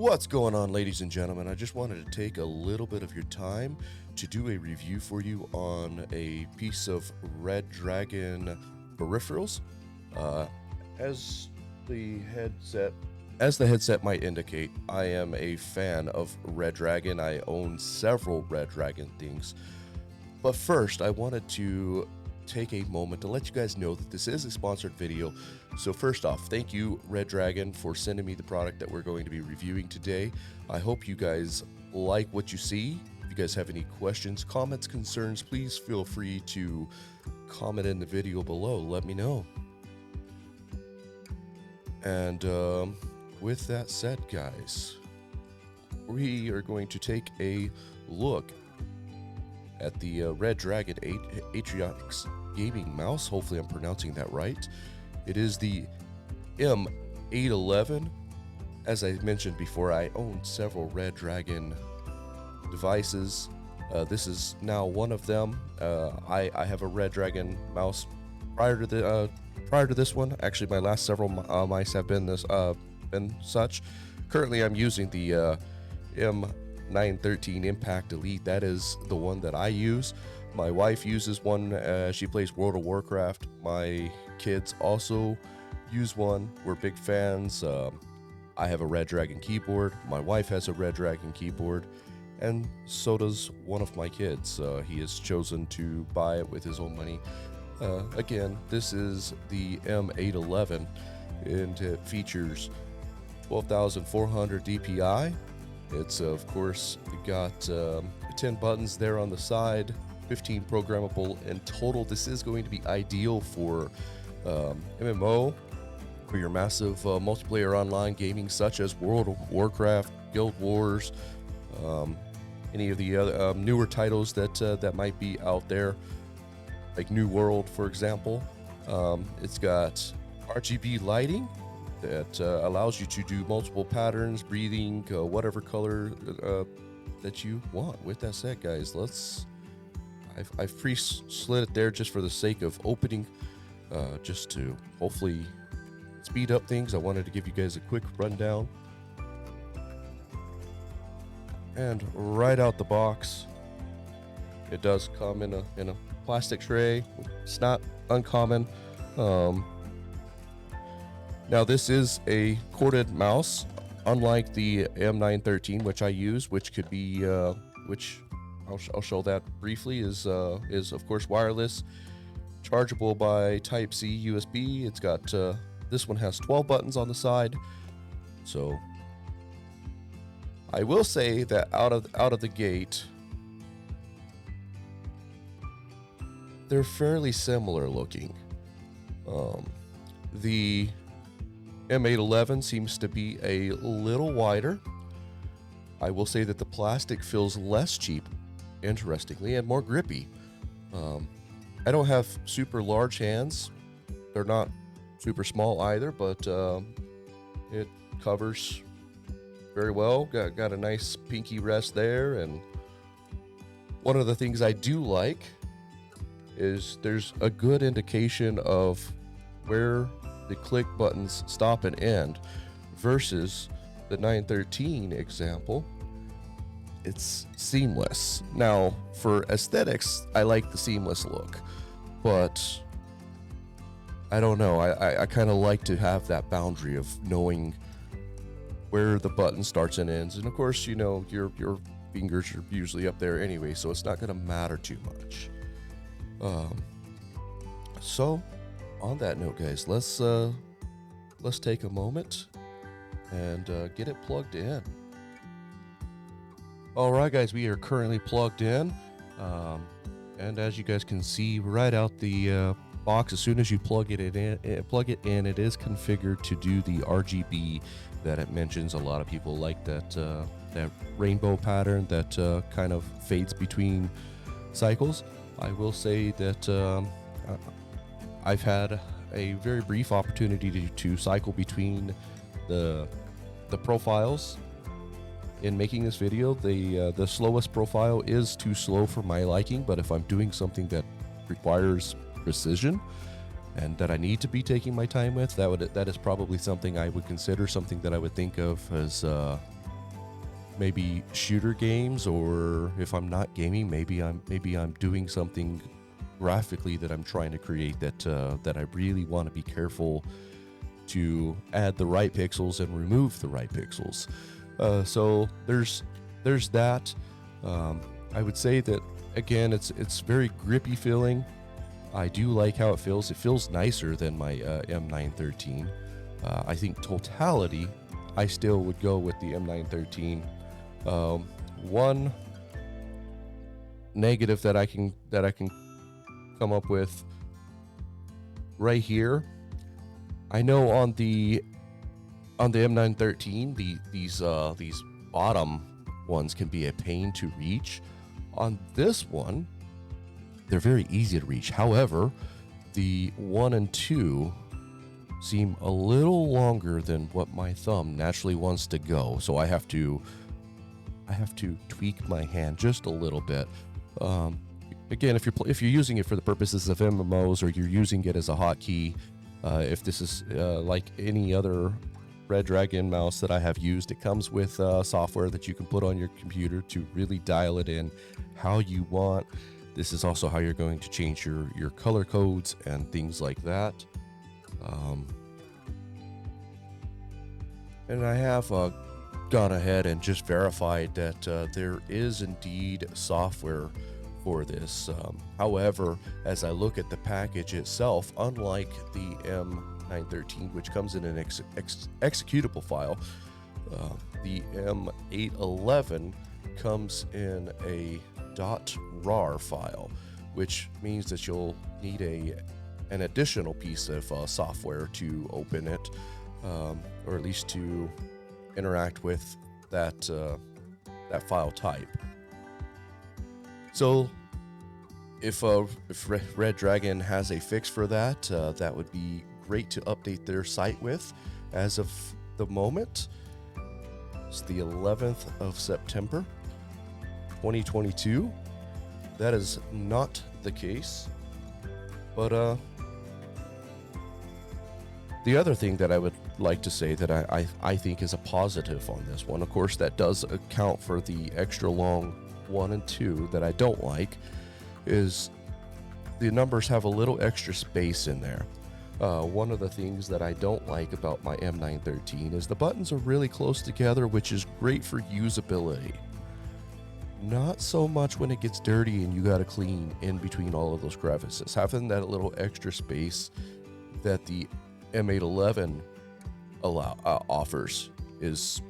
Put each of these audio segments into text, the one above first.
What's going on, ladies and gentlemen? I just wanted to take a little bit of your time to do a review for you on a piece of Redragon peripherals. Uh, as the headset might indicate, I am a fan of Redragon. I own several Redragon things. But first, I wanted to take a moment to let you guys know that this is a sponsored video. So first off, thank you Redragon for sending me the product that we're going to be reviewing today. I hope you guys like what you see. If you guys have any questions, comments, concerns, please feel free to comment in the video below. Let me know. And with that said, guys, we are going to take a look at the Redragon Aatrox gaming mouse. Hopefully I'm pronouncing that right. It is the M811. As I mentioned before, I own several Redragon devices. This is now one of them. I have a Redragon mouse prior to this one. Actually, my last several mice have been such. Currently, I'm using the M913 Impact Elite. That is the one that I use. My wife uses one. She plays World of Warcraft. My kids also use one. We're big fans. I have a Redragon keyboard. My wife has a Redragon keyboard, and so does one of my kids. He has chosen to buy it with his own money. Again, this is the M811, and it features 12,400 DPI. It's of course got 10 buttons there on the side, 15 programmable in total. This is going to be ideal for MMO, for your massive multiplayer online gaming such as World of Warcraft, Guild Wars, any of the other newer titles that might be out there, like New World, for example. It's got RGB lighting that allows you to do multiple patterns, breathing, whatever color that you want. With that said, guys, I've pre-slid it there just for the sake of opening, just to hopefully speed up things. I wanted to give you guys a quick rundown. And right out the box, it does come in a plastic tray. It's not uncommon. Now this is a corded mouse, unlike the M913, which I use, which could be, which I'll show that briefly, is of course wireless, chargeable by Type-C USB. It's got, this one has 12 buttons on the side. So I will say that out of the gate, they're fairly similar looking. The M811 seems to be a little wider. I will say that the plastic feels less cheap, interestingly, and more grippy. I don't have super large hands. They're not super small either, but it covers very well. Got a nice pinky rest there, and one of the things I do like is there's a good indication of where the click buttons stop and end, versus the 913 example. It's seamless. Now, for aesthetics, I like the seamless look, but I don't know. I kind of like to have that boundary of knowing where the button starts and ends. And of course, you know, your fingers are usually up there anyway, so it's not going to matter too much. So on that note, guys, let's take a moment and get it plugged in. All right, guys, we are currently plugged in, and as you guys can see right out the box, as soon as you plug it in, it is configured to do the RGB that it mentions. A lot of people like that rainbow pattern that kind of fades between cycles. I will say that I've had a very brief opportunity to cycle between the profiles in making this video. The slowest profile is too slow for my liking, but if I'm doing something that requires precision and that I need to be taking my time with, that is probably something I would consider, something that I would think of as maybe shooter games, or if I'm not gaming, maybe I'm doing something graphically that I'm trying to create that I really want to be careful to add the right pixels and remove the right pixels. So there's that. I would say that again, it's very grippy feeling. I do like how it feels. It feels nicer than my M913. I think totality, I still would go with the M913. One negative that I can come up with right here. I know on the M913, these bottom ones can be a pain to reach. On this one, they're very easy to reach. However, the 1 and 2 seem a little longer than what my thumb naturally wants to go. So I have to tweak my hand just a little bit. Again, if you're using it for the purposes of MMOs, or you're using it as a hotkey, if this is like any other Redragon mouse that I have used, it comes with software that you can put on your computer to really dial it in how you want. This is also how you're going to change your color codes and things like that. And I have gone ahead and just verified that there is indeed software for this. However, as I look at the package itself, unlike the M913, which comes in an executable file, the M811 comes in a .rar file, which means that you'll need an additional piece of software to open it, or at least to interact with that file type. So if Redragon has a fix for that, that would be great to update their site with. As of the moment, it's the 11th of September, 2022. That is not the case. But the other thing that I would like to say that I think is a positive on this one, of course, that does account for the extra long 1 and 2 that I don't like, is the numbers have a little extra space in there. One of the things that I don't like about my M913 is the buttons are really close together, which is great for usability. Not so much when it gets dirty and you got to clean in between all of those crevices. Having that little extra space that the M811 offers is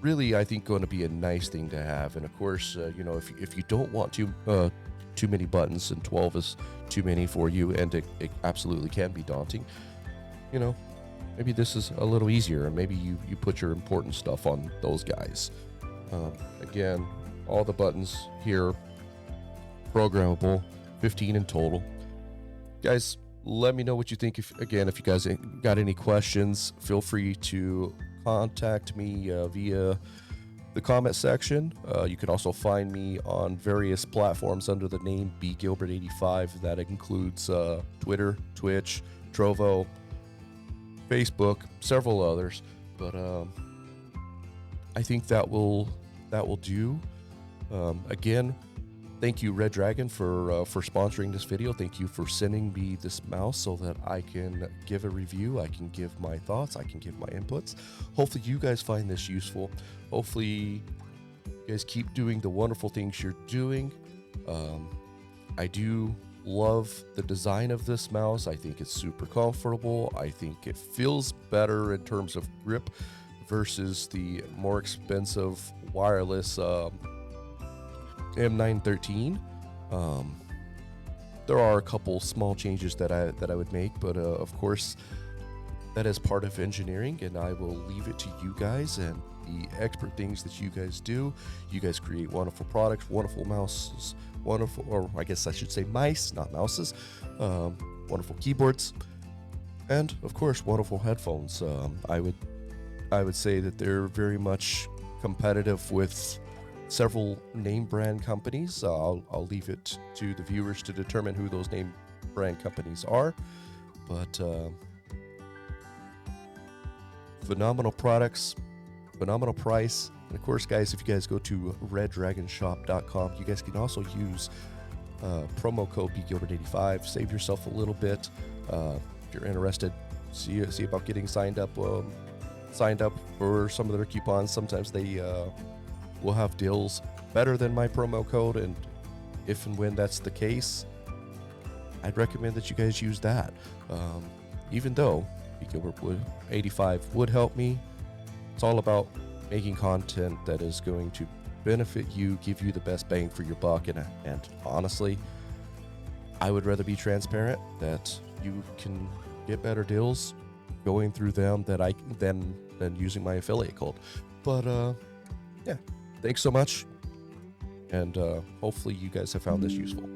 really, I think, going to be a nice thing to have. And of course, if you don't want too many buttons, and 12 is too many for you, and it absolutely can be daunting, maybe this is a little easier, and maybe you put your important stuff on those guys. Again, all the buttons here programmable, 15 in total. Guys, let me know what you think. If you guys got any questions, feel free to contact me via the comment section. You can also find me on various platforms under the name bgilbert85. That includes Twitter, Twitch, Trovo, Facebook, several others. But I think that will do. Again, thank you, Redragon, for sponsoring this video. Thank you for sending me this mouse so that I can give a review. I can give my thoughts. I can give my inputs. Hopefully you guys find this useful. Hopefully you guys keep doing the wonderful things you're doing. I do love the design of this mouse. I think it's super comfortable. I think it feels better in terms of grip versus the more expensive wireless M913. There are a couple small changes that I would make, but of course that is part of engineering, and I will leave it to you guys and the expert things that you guys do. You guys create wonderful products, wonderful mouses, or I guess I should say mice, not mouses, wonderful keyboards, and of course wonderful headphones. I would say that they're very much competitive with several name brand companies. I'll leave it to the viewers to determine who those name brand companies are, but phenomenal products, phenomenal price, And of course, guys, if you guys go to reddragonshop.com, you guys can also use promo code BGilbert85. Save yourself a little bit. If you're interested, see about getting signed up for some of their coupons. Sometimes they will have deals better than my promo code, and if and when that's the case, I'd recommend that you guys use that. Even though BGilbert 85 would help me, it's all about making content that is going to benefit you, give you the best bang for your buck, and honestly, I would rather be transparent that you can get better deals going through them than using my affiliate code. But yeah, thanks so much, and hopefully you guys have found this useful.